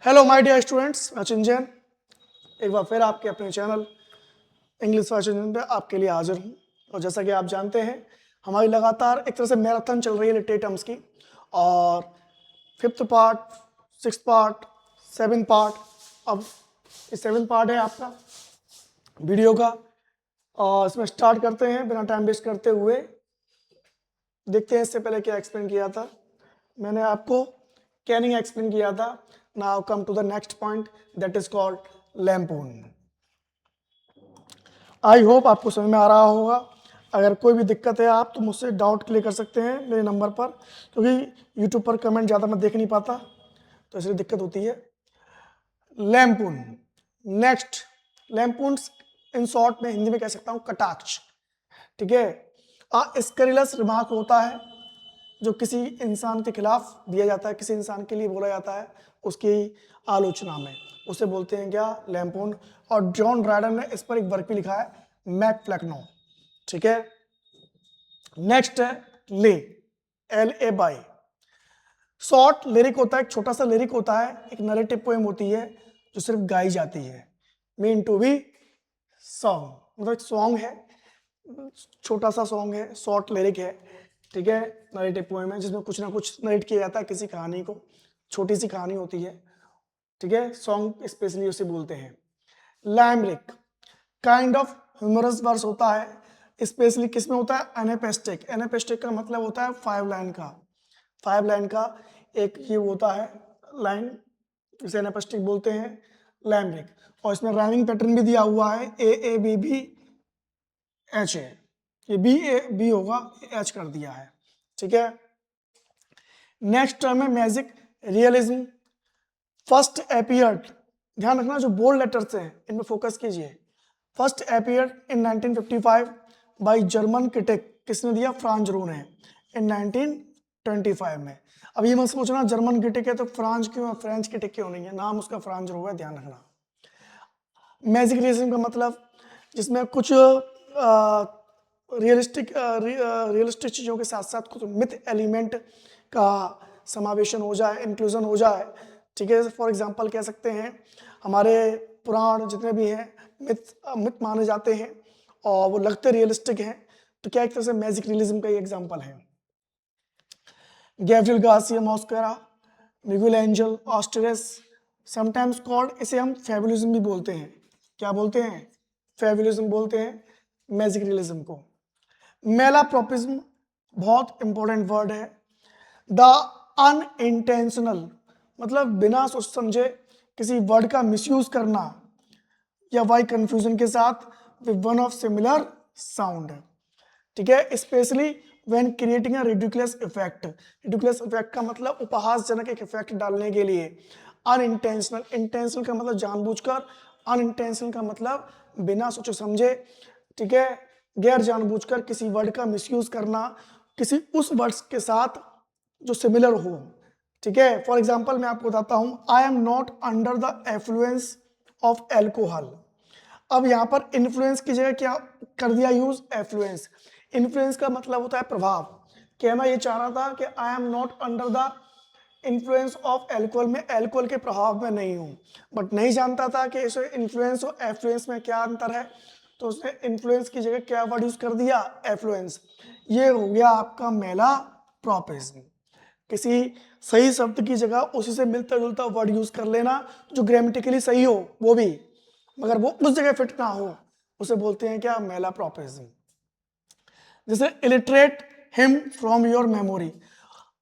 Hello my dear students, मैं चिंजन एक बार फिर आपके अपने चैनल इंग्लिश फॉर चिल्ड्रन पे आपके लिए हाजिर हूँ। और जैसा कि आप जानते हैं, हमारी लगातार एक तरह से मैराथन चल रही है लिटरेरी टर्म्स की। और 5th part, 6th part, 7th part, अब ये 7th पार्ट है आपका वीडियो का। और इसमें स्टार्ट करते हैं बिना टाइम वेस्ट करते हुए। देखते हैं इससे पहले क्या एक्सप्लेन किया था। मैंने आपको कैनिंग एक्सप्लेन किया था। Now come to the next point, that is called lampoon. I hope आपको समझ में आ रहा होगा। अगर कोई भी दिक्कत है आप तो मुझसे डाउट क्लियर कर सकते हैं मेरे नंबर पर, क्योंकि यूट्यूब पर कमेंट ज़्यादा मैं देख नहीं पाता तो इसलिए दिक्कत होती है। लैम्पून, नेक्स्ट। लैम्पून इन शॉर्ट में हिंदी में कह सकता हूँ कटाक्ष, ठीक है। स्कैरिलस रिमार्क होता है जो किसी इंसान के खिलाफ दिया जाता है, किसी इंसान के लिए बोला जाता है उसकी आलोचना में, उसे बोलते हैं क्या, लैम्पून। और जॉन ड्रायडन ने इस पर एक वर्क भी लिखा है, मैक फ्लैक्नो, ठीक है। नेक्स्ट है ले, LA बाई। शॉर्ट लिरिक होता है, एक छोटा सा लिरिक होता है, एक नरेटिव पोएम होती है जो सिर्फ गाई जाती है। मीन टू बी सॉन्ग, मतलब एक सॉन्ग है, छोटा सा सॉन्ग है, शॉर्ट लिरिक है, ठीक है। नरेटिव पोएम है जिसमें कुछ ना कुछ नरेट किया जाता है किसी कहानी को, छोटी सी कहानी होती है, ठीक है। सॉन्ग स्पेशली उसे बोलते हैं। लैमरिक काइंड ऑफ ह्यूमरस वर्स होता है, स्पेशली किसमें होता है, एनेपेस्टिक। एनेपेस्टिक का मतलब होता है 5 लाइन का, 5 लाइन का एक ये होता है लाइन, इसे एनेपेस्टिक बोलते हैं, लैमरिक। और इसमें राइमिंग पैटर्न भी दिया हुआ है, AABBHA। ये B होगा, H कर दिया है, ठीक है। नेक्स्ट टर्म है मैजिक रियलिज्म। फर्स्ट अपीयर्ड, ध्यान रखना जो बोल्ड लेटर्स हैं इनमें फोकस कीजिए। First appeared in 1955 by German critic, किसने दिया, फ्रांज रो ने, इन 1925 में। अब ये मत सोचना जर्मन क्रिटिक है तो फ्रांज क्यों है, फ्रेंच क्रिटिक क्यों नहीं है, नाम उसका फ्रांज रो है, ध्यान रखना। मैजिक रियलिज्म का मतलब जिसमें कुछ रियलिस्टिक चीज़ों के साथ साथ कुछ मिथ एलिमेंट का समावेशन हो जाए, इंक्लूजन हो जाए, ठीक है। फॉर एग्जांपल कह सकते हैं हमारे पुराण जितने भी हैं मिथ माने जाते हैं और वो लगते रियलिस्टिक हैं, तो क्या एक तरह से मैजिक रियलिज्म का ही एग्जांपल है। Gabriel Garcia Marquez, Miguel Angel Asturias, sometimes called, इसे हम फेबुलिज्म भी बोलते हैं। क्या बोलते हैं, फेबुलिज्म बोलते हैं मैजिक रियलिज्म को। मेलाप्रोपिज्म बहुत इंपॉर्टेंट वर्ड है। द अनइंटेंशनल मतलब बिना सोच समझे किसी वर्ड का मिसयूज करना या वाई कंफ्यूजन के साथ with one of similar sound, ठीक है। Specially when creating a ridiculous effect. Ridiculous effect का मतलब उपहासजनक एक इफेक्ट डालने के लिए। अनइंटेंशनल, इंटेंशनल का मतलब जानबूझकर, अनइंटेंशनल का मतलब बिना सोचे समझे, ठीक है, गैर जानबूझकर किसी वर्ड का मिसयूज करना किसी उस वर्ड के साथ जो सिमिलर हो, ठीक है। फॉर एग्जाम्पल मैं आपको बताता हूं, I am not under the affluence of alcohol. अब यहाँ पर इन्फ्लुएंस की जगह क्या कर दिया यूज, एफ्लुएंस। इन्फ्लुएंस का मतलब होता है प्रभाव। कहना ये चाह रहा था कि I am not under the influence of alcohol, में एल्कोहल के प्रभाव में नहीं हूँ, बट नहीं जानता था कि इसे इन्फ्लुएंस और एफ्लुएंस में क्या अंतर है, तो उसने इन्फ्लुएंस की जगह क्या वर्ड यूज कर दिया, एफ्लुएंस। ये हो गया आपका मेला प्रोपिज्म। किसी सही शब्द की जगह उसी से मिलता जुलता वर्ड यूज कर लेना जो ग्रामेटिकली सही हो, वो भी मगर वो उस जगह फिट ना हो, उसे बोलते हैं क्या, मेला प्रोपिज्म। जैसे illiterate him from your memory.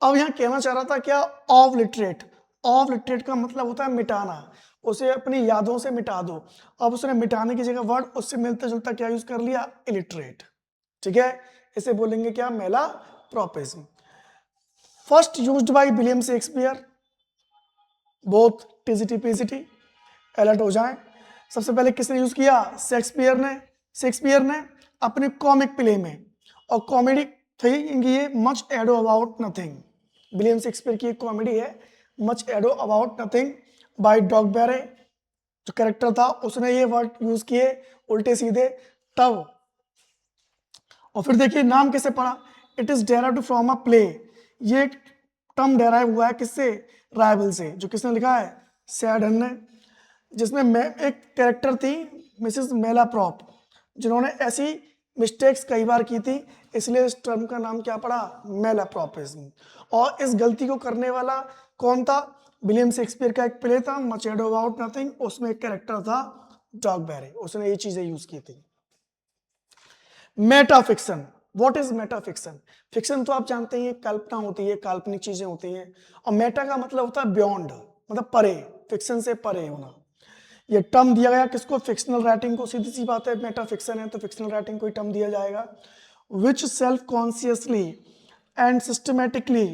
अब यहाँ कहना चाह रहा था क्या, ऑफ लिटरेट। ऑफ लिटरेट का मतलब होता है मिटाना, उसे अपनी यादों से मिटा दो। अब उसने मिटाने की जगह वर्ड उससे मिलता जुलता क्या यूज कर लिया, इलिटरेट, ठीक है। इसे बोलेंगे क्या, malapropism. First used by William Shakespeare, बहुत टीजीटी पीजीटी, अलर्ट हो जाएं। सबसे पहले किसने यूज किया, शेक्सपियर ने। शेक्सपियर ने अपने कॉमिक प्ले में, और कॉमेडी थी ये much ado about nothing. William Shakespeare की एक कॉमेडी है much ado about nothing by Dogberry, जो कैरेक्टर था उसने ये वर्ड यूज किए उल्टे सीधे तब। और फिर देखिए नाम कैसे पड़ा, it is derived from a play. ये टर्म डेराइव हुआ है किससे, राइवल से, जो किसने लिखा है, सैडन ने, जिसमें एक कैरेक्टर थी मिसेस मेलाप्रॉप, जिन्होंने ऐसी मिस्टेक्स कई बार की थी, इसलिए इस टर्म का नाम क्या पड़ा, मेलाप्रॉपिज्म। और इस गलती को करने वाला कौन था, विलियम शेक्सपियर का एक प्ले था मचेडो अबाउट नथिंग, उसमें एक कैरेक्टर था डॉगबेरी, उसने ये चीजें यूज की थी। Metafiction, what is metafiction? Fiction तो आप जानते हैं कल्पना होती है, काल्पनिक चीजें होती हैं, और मेटा का मतलब होता है बियॉन्ड, मतलब परे, फिक्शन से परे होना। ये टर्म दिया गया किसको, फिक्शनल राइटिंग को, सीधी सी बात है मेटा फिक्शन है तो फिक्शनल राइटिंग को ही टर्म दिया जाएगा। Which self consciously and systematically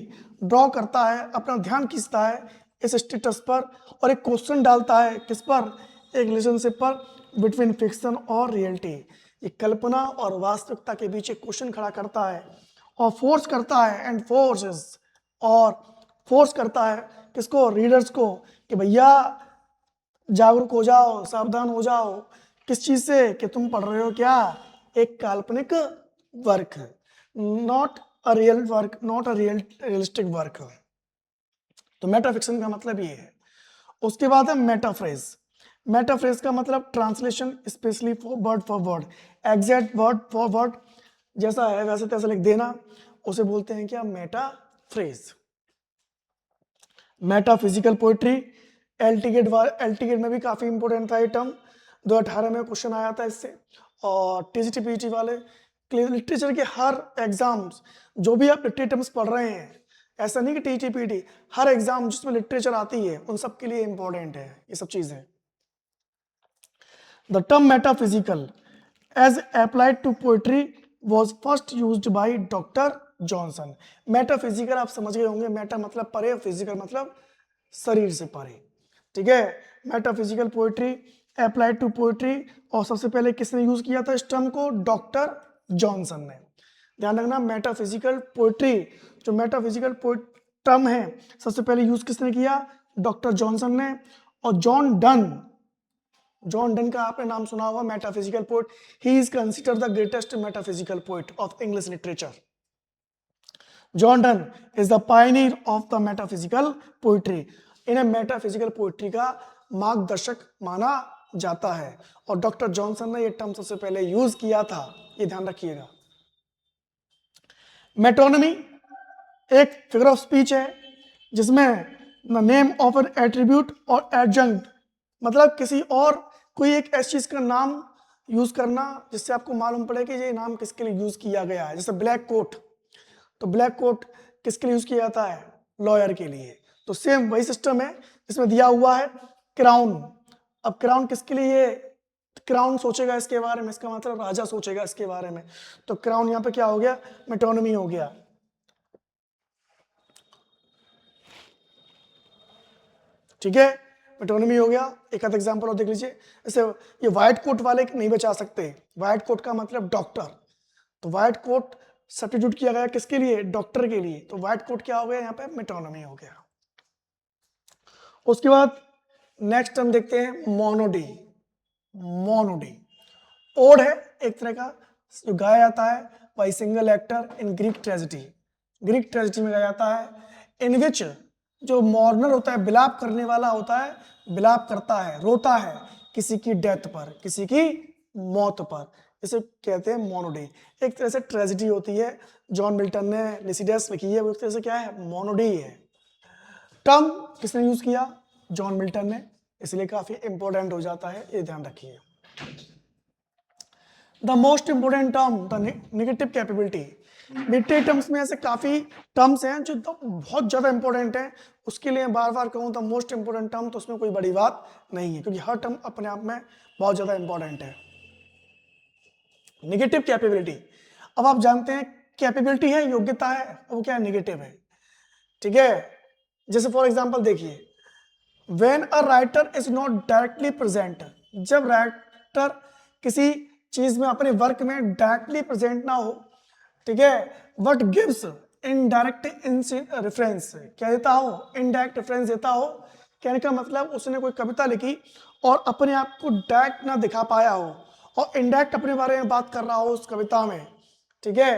draw करता है, अपना ध्यान खींचता है इस स्टेटस पर, और एक क्वेश्चन डालता है किस पर, एक रिलेशनशिप पर बिटवीन फिक्शन और रियलिटी। ये कल्पना और वास्तविकता के बीच एक क्वेश्चन खड़ा करता है और फोर्स करता है, एंड फोर्सेस, और फोर्स करता है किसको, रीडर्स को, कि भैया जागरूक हो जाओ, सावधान हो जाओ, किस चीज से, कि तुम पढ़ रहे हो क्या, एक काल्पनिक work, not a real work, not a realistic work. तो मेटाफिक्शन का मतलब ये है। उसके बाद है मेटाफ्रेज। मेटाफ्रेज का मतलब translation specially word for word, exact word for word जैसा है वैसे तैसे लिख देना, उसे बोलते हैं क्या, मेटाफ्रेज। मेटाफिजिकल पोइट्री, एलटीगेट में भी काफी इंपॉर्टेंट था ये टर्म, 2018 में क्वेश्चन आया था इससे। और टीजीटी वाले लिटरेचर के हर एग्जाम्स, जो भी आप लिटरेचर टर्म्स पढ़ रहे हैं, ऐसा नहीं कि टीजीटी, हर एग्जाम जिसमें लिटरेचर आती है उन सब के लिए इंपॉर्टेंट है ये सब चीजें। The term metaphysical as applied to poetry was first used by doctor Johnson. Metaphysical आप समझ गए होंगे, मेटा मतलब परे, फिजिकल मतलब शरीर से परे, ठीक है। Metaphysical poetry applied to poetry, और सबसे पहले किसने यूज किया था इस टर्म को, डॉक्टर जॉनसन ने। ध्यान रखना, मेटाफिजिकल पोइट्री, जो मेटाफिजिकल टर्म है, सबसे पहले यूज किसने किया, डॉक्टर जॉनसन ने। और जॉन डन का आपने नाम सुना होगा, metaphysical poet, he is considered the greatest metaphysical poet of English literature. John Donne is the Pioneer of the metaphysical poetry, इन्हें मेटाफिजिकल पोइट्री का मार्गदर्शक माना जाता है, और डॉक्टर जॉनसन ने यह टर्म सबसे पहले यूज किया था, ये ध्यान रखिएगा। मेटोनमी एक फिगर ऑफ स्पीच है जिसमें the name of N attribute और एडजंक्ट, मतलब किसी और कोई एक ऐसी चीज का नाम यूज करना जिससे आपको मालूम पड़े कि ये नाम किसके लिए यूज किया गया है। जैसे ब्लैक कोट, तो ब्लैक कोट किसके लिए यूज किया जाता है, लॉयर के लिए। तो सेम वही सिस्टम है, इसमें दिया हुआ है क्राउन। अब क्राउन किसके लिए, क्राउन सोचेगा इसके बारे में, इसका मतलब राजा सोचेगा इसके बारे में, तो क्राउन यहाँ पे क्या हो गया, मेटोनमी हो गया, ठीक है, मेटोनमी हो गया। एक आध एग्जांपल और देख लीजिए, जैसे ये व्हाइट कोट वाले नहीं बचा सकते, व्हाइट कोट का मतलब डॉक्टर, तो व्हाइट कोट सब्स्टिट्यूट किया गया किसके लिए, डॉक्टर के लिए, तो व्हाइट कोट क्या हो गया यहाँ पे, मेटोनमी हो गया। उसके बाद नेक्स्ट हम देखते हैं मोनोडी। मोनोडी ओड है एक तरह का, जो गाया जाता है by single actor in Greek tragedy, Greek tragedy में गाया जाता है, इन विच जो मॉर्नर होता है, बिलाप करने वाला होता है, बिलाप करता है, रोता है किसी की डेथ पर, किसी की मौत पर, इसे कहते हैं मोनोडी। एक तरह से ट्रेजेडी होती है, जॉन मिल्टन ने लिसिडस लिखी है, वो एक तरह से क्या है, मोनोडी है। टर्म किसने यूज किया, जॉन मिल्टन ने, इसलिए काफी इंपॉर्टेंट हो जाता है, ये ध्यान रखिए। The most important term the negative capability, literary terms में ऐसे काफी टर्म्स हैं जो बहुत ज्यादा इंपॉर्टेंट हैं, उसके लिए बार बार कहूँ द मोस्ट इंपोर्टेंट टर्म, तो उसमें कोई बड़ी बात नहीं है, क्योंकि हर टर्म अपने आप में बहुत ज्यादा इंपॉर्टेंट है। नेगेटिव कैपेबिलिटी, अब आप जानते हैं कैपेबिलिटी है, योग्यता है, वो क्या है, नेगेटिव है, ठीक है। जैसे फॉर एग्जाम्पल देखिए, when a writer is not directly present, जब राइटर किसी चीज में अपने वर्क में डायरेक्टली प्रेजेंट ना हो, ठीक है, बट गिव्स इनडायरेक्ट रेफरेंस, क्या देता हो, इनडायरेक्ट रेफरेंस देता हो, कहने का मतलब उसने कोई कविता लिखी और अपने आप को डायरेक्ट ना दिखा पाया हो और इनडायरेक्ट अपने बारे में बात कर रहा हो उस कविता में, ठीक है,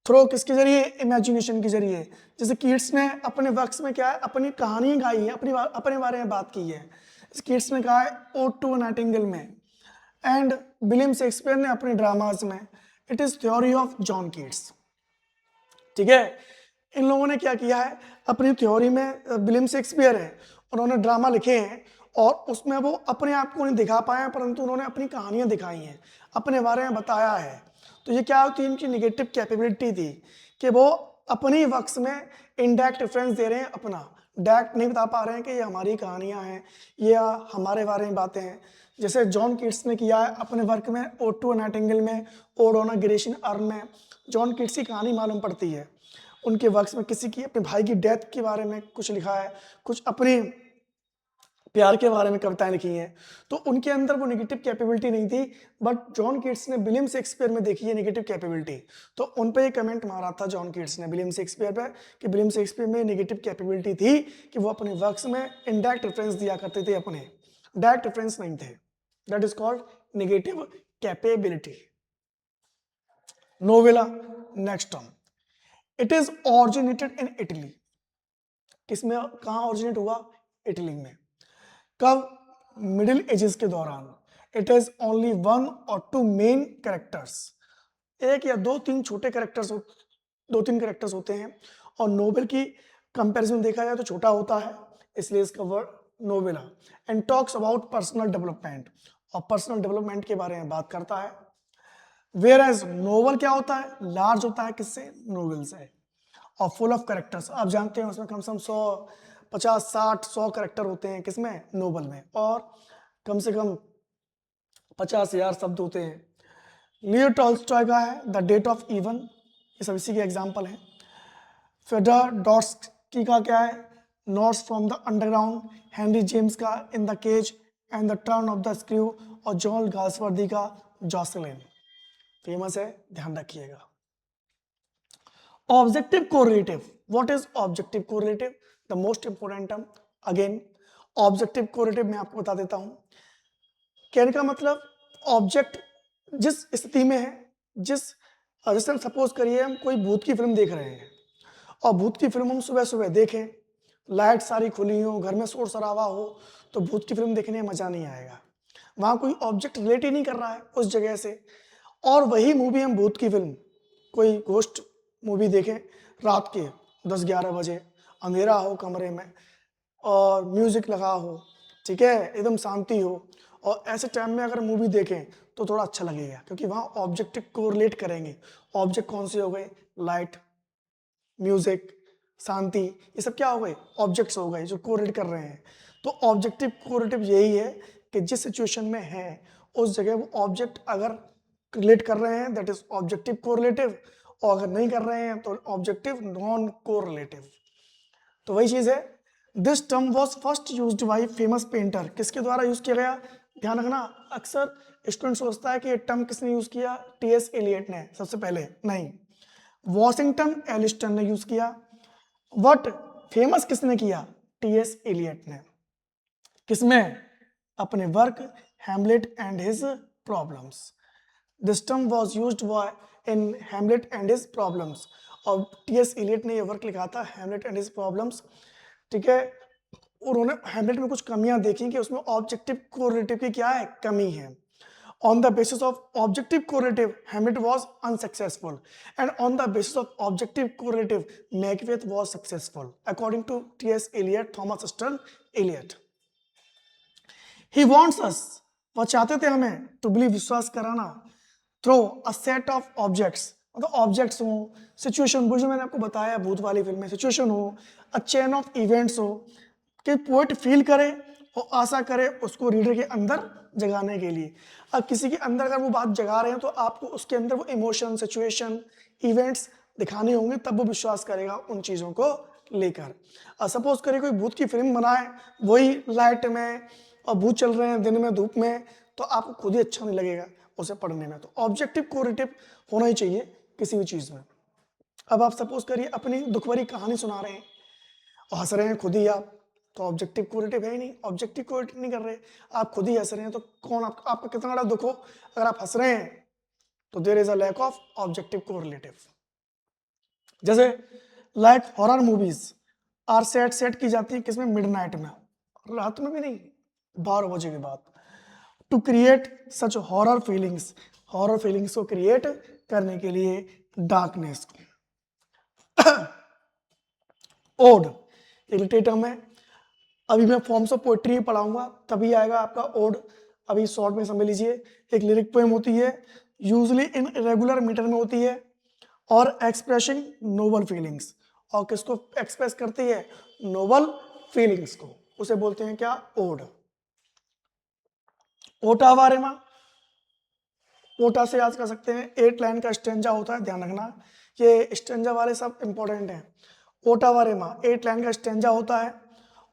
थ्रो किसके जरिए, इमेजिनेशन के जरिए। जैसे कीट्स ने अपने वर्क्स में क्या है, अपनी कहानियां गाई है, अपने बारे में बात की है। कीट्स ने कहा है ओड टू नाइटिंगेल में, एंड विलियम शेक्सपियर ने अपने ड्रामाज में। It is theory of John Keats. ठीक है, इन लोगों ने क्या किया है अपनी थ्योरी में, विलियम शेक्सपियर है, उन्होंने ड्रामा लिखे हैं और उसमें वो अपने आप को नहीं दिखा पाए हैं, परंतु उन्होंने अपनी कहानियां दिखाई हैं, अपने बारे में बताया है। तो ये क्या होती है, इनकी निगेटिव कैपेबिलिटी थी कि वो अपनी वर्क्स में इनडायरेक्ट रेफरेंस दे रहे हैं, अपना डायरेक्ट नहीं बता पा रहे हैं कि ये हमारी कहानियां हैं या हमारे बारे में बातें हैं। जैसे जॉन कीट्स ने किया है अपने वर्क में ओड टू नाइटिंगेल में, odd on a Grecian earn में, जॉन कीट्स की कहानी मालूम पड़ती है। उनके वर्क्स में किसी की अपने भाई की डेथ के बारे में कुछ लिखा है, कुछ अपने प्यार के बारे में कविताएं लिखी हैं। तो उनके अंदर वो नेगेटिव कैपेबिलिटी नहीं थी, बट जॉन कीट्स ने विलियम शेक्सपियर में देखी है नेगेटिव कैपेबिलिटी। तो उन पे ये कमेंट मारा था जॉन कीट्स ने विलियम शेक्सपियर पे कि विलियम शेक्सपियर में नेगेटिव कैपेबिलिटी थी कि वो अपने वर्क्स में इनडायरेक्ट रेफरेंस दिया करते थे, अपने डायरेक्ट रेफरेंस नहीं थे। That is called negative capability. Novella, next term, it is originated in Italy. किसमें, कहाँ ऑरिजिनेट हुआ, इटली में। कब, मिडिल एजेस के दौरान। इट इज ओनली 1 और 2 मेन कैरेक्टर्स, एक या दो तीन छोटे कैरेक्टर्स, 2-3 कैरेक्टर्स होते हैं। और नोवेल की कंपैरिजन देखा जाए तो छोटा होता है, इसलिए इसका word novella. And talks about personal development, और पर्सनल डेवलपमेंट के बारे में बात करता है। वेयर एज नोवेल क्या होता है, लार्ज होता है, किससे, नोवेल से, और फुल ऑफ कैरेक्टर्स। आप जानते हैं उसमें कम से कम 100 कैरेक्टर होते हैं, किसमें, नोवेल में, और कम से कम 50,000 शब्द होते हैं। लियो टॉल्स्टॉय का है द डेट ऑफ इवन, ये सब इसी के एग्जाम्पल हैं। फेडर डॉस्टकी का क्या है, Notes from the Underground, Henry James का In the Cage and The Turn of the Screw, और जॉन गाल्सवर्दी का जॉसलिन, फेमस है, ध्यान रखिएगा। Objective correlative, what is objective correlative, the most important term. Again objective correlative मैं आपको बता देता हूं। कहने का मतलब, ऑब्जेक्ट जिस स्थिति में है, जैसे सपोज करिए हम कोई भूत की फिल्म देख रहे हैं, और भूत की फिल्म हम सुबह सुबह देखें, लाइट सारी खुली हो, घर में शोर शराबा हो, तो भूत की फिल्म देखने में मजा नहीं आएगा, वहां कोई ऑब्जेक्ट रिलेट ही नहीं कर रहा है उस जगह से। और वही मूवी हम भूत की फिल्म, कोई घोस्ट मूवी देखें रात के 10-11 बजे, अंधेरा हो कमरे में और म्यूजिक लगा हो, ठीक है, एकदम शांति हो, और ऐसे टाइम में अगर मूवी देखें तो थोड़ा अच्छा लगेगा, क्योंकि वहाँ ऑब्जेक्ट को रिलेट करेंगे। ऑब्जेक्ट कौन से हो गए, लाइट, म्यूजिक, शांति, ये सब क्या हो गए, ऑब्जेक्ट्स हो गए जो कोरिलेट कर रहे हैं। तो ऑब्जेक्टिव कोरिलेटिव यही है कि जिस सिचुएशन में है उस जगह वो ऑब्जेक्ट अगर रिलेट कर रहे हैं, दैट इज ऑब्जेक्टिव कोरिलेटिव, और अगर नहीं कर रहे हैं तो ऑब्जेक्टिव नॉन कोरिलेटिव। तो वही चीज है। This term was first used bye famous painter, किसके द्वारा यूज किया गया, ध्यान रखना। अक्सर स्टूडेंट सोचता है कि ये टर्म किसने यूज किया, टी.एस. एलियट ने सबसे पहले, नहीं, वॉशिंगटन एलिस्टन ने यूज किया। बट फेमस किसने किया, टी.एस. एलियट ने, किसमें, अपने work Hamlet and his problems. This term was used in Hamlet and his problems, और टी.एस. एलियट ने ये वर्क लिखा था हैमलेट एंड हिज प्रॉब्लम्स, ठीक है। उन्होंने हैमलेट में कुछ कमियां देखी कि उसमें ऑब्जेक्टिव कोरिलेटिव की क्या है, कमी है। On the basis of objective correlative, Hamlet was unsuccessful, and on the basis of objective correlative, Macbeth was successful, according to T.S. Eliot, Thomas Stern Eliot. He wants us, वो चाहते थे हमें, to believe, विश्वास कराना, through a set of objects, मतलब objects हो, situation, वो जो मैंने आपको बताया भूत वाली फिल्म में, सिचुएशन हो, अ चेन ऑफ इवेंट्स हो, कि पोएट फील करे और आशा करे उसको रीडर के अंदर जगाने के लिए। अब किसी के अंदर अगर वो बात जगा रहे हैं तो आपको उसके अंदर वो इमोशन, सिचुएशन, इवेंट्स दिखाने होंगे, तब वो विश्वास करेगा उन चीज़ों को लेकर। और सपोज करिए कोई भूत की फिल्म बनाए, वही लाइट में और भूत चल रहे हैं दिन में धूप में, तो आपको खुद ही अच्छा नहीं लगेगा उसे पढ़ने में। तो ऑब्जेक्टिव कोरिलेटिव होना ही चाहिए किसी भी चीज़ में। अब आप सपोज करिए अपनी दुख भरी कहानी सुना रहे हैं और हंस रहे हैं खुद ही आप, तो ऑब्जेक्टिव कोरिलेटिव है ही नहीं, ऑब्जेक्टिव कोरिलेटिव नहीं कर रहे, आप खुद ही हंस रहे हैं, तो कौन आपका कितना बड़ा दुख हो, अगर आप हंस रहे हैं तो there is a lack of objective correlative. जैसे like horror movies are set की जाती है किसमें, मिडनाइट में, रात में भी नहीं, 12 बजे के बाद, to create such horror feelings को क्रिएट करने के लिए डार्कनेस को। ओड इरिटेटम है, अभी मैं फॉर्म्स ऑफ पोएट्री पढ़ाऊंगा तभी आएगा आपका ओड, अभी शॉर्ट में समझ लीजिए। एक लिरिक पोएम होती है, यूजली इन इरेगुलर मीटर में होती है, और एक्सप्रेसिंग नोबल फीलिंग्स, और किसको एक्सप्रेस करती है, नोबल फीलिंग्स को, उसे बोलते हैं क्या, ओड। ओटा बारे में, ओटा से याद कर सकते हैं, 8 लाइन का स्टेंजा होता है, ध्यान रखना ये स्टेंजा वाले सब इंपॉर्टेंट हैं। ओटा बारे में 8 लाइन का स्टेंजा होता है,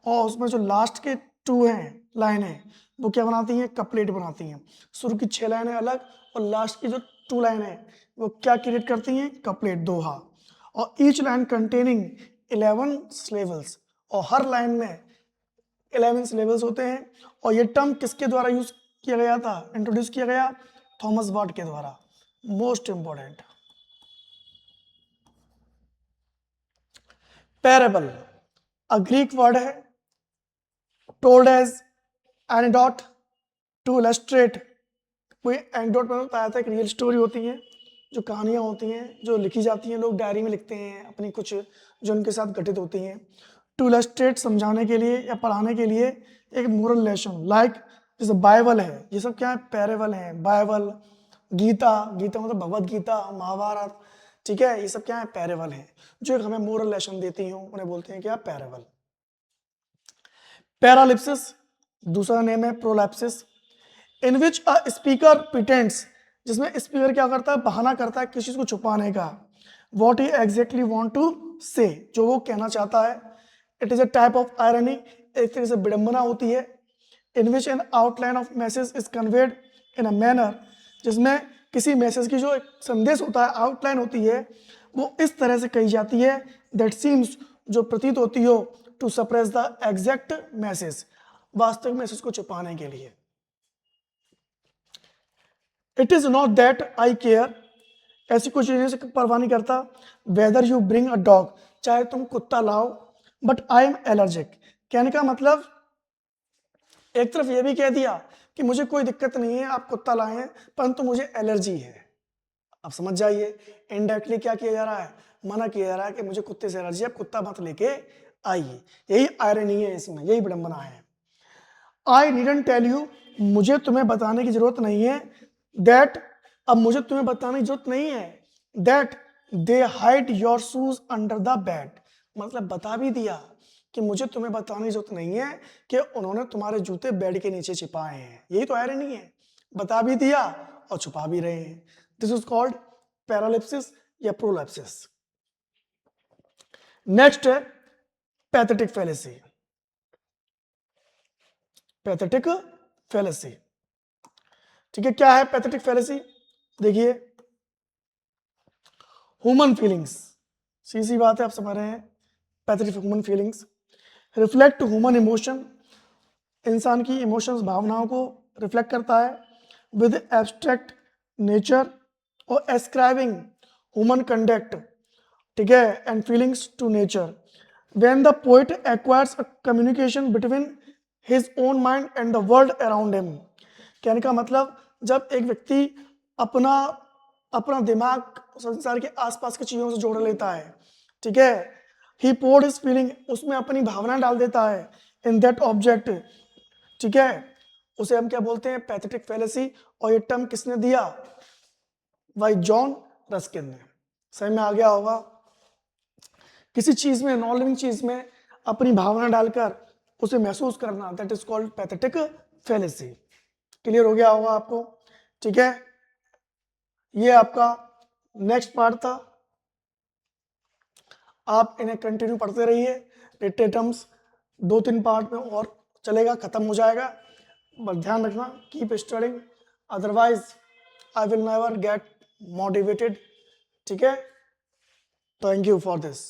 और उसमें जो लास्ट के 2 हैं लाइन है वो क्या बनाती हैं, कपलेट बनाती हैं। शुरू की 6 लाइनें अलग और लास्ट की जो 2 लाइन है वो क्या क्रिएट करती हैं, कपलेट, दोहा। और ईच लाइन कंटेनिंग 11 सिलेबल्स, और हर लाइन में 11 सिलेबल्स होते हैं। और ये टर्म किसके द्वारा यूज किया गया था, इंट्रोड्यूस किया गया, थॉमस वर्ड के द्वारा, most important. Parable a Greek word है, टोल्ड एज एनेडोट टू इलस्ट्रेट, कोई एनेडोट में बताया था, एक रियल स्टोरी होती है, जो कहानियाँ होती हैं जो लिखी जाती हैं, लोग डायरी में लिखते हैं अपनी कुछ जो उनके साथ घटित होती हैं, टू इलस्ट्रेट समझाने के लिए या पढ़ाने के लिए एक मोरल लेसन, लाइक जैसे बाइबल है, ये सब क्या है, पैरेबल है। बाइबल, गीता, गीता मतलब भगवत गीता, महाभारत, ठीक है, ये सब क्या है, पैरेबल है, जो एक हमें मोरल लेसन देती हूँ, उन्हें बोलते हैं क्या, पैरेबल। पैरालिप्सिस दूसरा नेम है प्रोलैप्सिस, इन विच अ स्पीकर प्रिटेंड्स, जिसमें स्पीकर क्या करता है, बहाना करता है किसी चीज को छुपाने का, what he exactly want to say, जो वो कहना चाहता है। It is a type of irony, एक तरह से विडंबना होती है। In which an outline of message is conveyed in a manner, जिसमें किसी मैसेज की जो एक संदेश होता है, आउटलाइन होती है, वो इस तरह से कही जाती है, दैट सीम्स, जो प्रतीत होती हो, to suppress the exact message, वास्तविक मैसेज को छुपाने के लिए। It is not that I care, ऐसी कुछ चीजें से परवाह नहीं करता, whether you bring a dog, चाहे तुम कुत्ता लाओ, बट आई एम एलर्जिक, कहने का मतलब एक तरफ ये भी कह दिया कि मुझे कोई दिक्कत नहीं है आप कुत्ता लाए हैं, परंतु मुझे एलर्जी है। अब समझ जाइए इनडायरेक्टली क्या किया जा रहा है, मना किया जा रहा है कि मुझे कुत्ते से एलर्जी है, आप कुत्ता मत लेके आइए। यही आयरनी है इसमें, यही विडंबना है। आई नीडंट टेल यू, मुझे तुम्हें बताने की जरूरत नहीं है, दैट, अब मुझे तुम्हें बताने की जरूरत नहीं है, that they hide your shoes under the bed, मतलब बता भी दिया कि मुझे तुम्हें बताने की जरूरत नहीं है कि उन्होंने तुम्हारे जूते बेड के नीचे छिपाए हैं, यही तो आयरनी है, बता भी दिया और छुपा भी रहे हैं। दिस इज कॉल्ड पैरालिप्सिस या प्रोलैप्सिस। नेक्स्ट है पैथेटिक फैलेसी। पैथेटिक फैलेसी, ठीक है, क्या है पैथेटिक फैलेसी, देखिए, ह्यूमन फीलिंग्स, सी बात है, आप समझ रहे हैं, pathetic human feelings reflect human emotion, इंसान की इमोशंस, भावनाओं को रिफ्लेक्ट करता है, विद एब्स्ट्रैक्ट नेचर और एस्क्राइबिंग ह्यूमन कंडक्ट, ठीक है, and feelings to nature, when the poet acquires a communication between his own mind and the world around him, कहने का मतलब जब एक व्यक्ति अपना अपना दिमाग संसार के आसपास की चीजों से जोड़ लेता है, ठीक है, ही पोर्ड हिज फीलिंग, उसमें अपनी भावना डाल देता है, इन दैट ऑब्जेक्ट, ठीक है, उसे हम क्या बोलते हैं, पैथेटिक फैलेसी। और ये टर्म किसने दिया, भाई जॉन रस्किन ने। समझ में आ गया होगा, किसी चीज में, नॉन लिविंग चीज में अपनी भावना डालकर उसे महसूस करना, that is called pathetic fallacy. Clear हो गया होगा आपको, ठीक है, ये आपका नेक्स्ट पार्ट था, आप इन्हें कंटिन्यू पढ़ते रहिए, रिटेड टर्म्स 2-3 पार्ट में और चलेगा, खत्म हो जाएगा, बस ध्यान रखना, keep studying, otherwise I will never get motivated, ठीक है, थैंक यू फॉर दिस।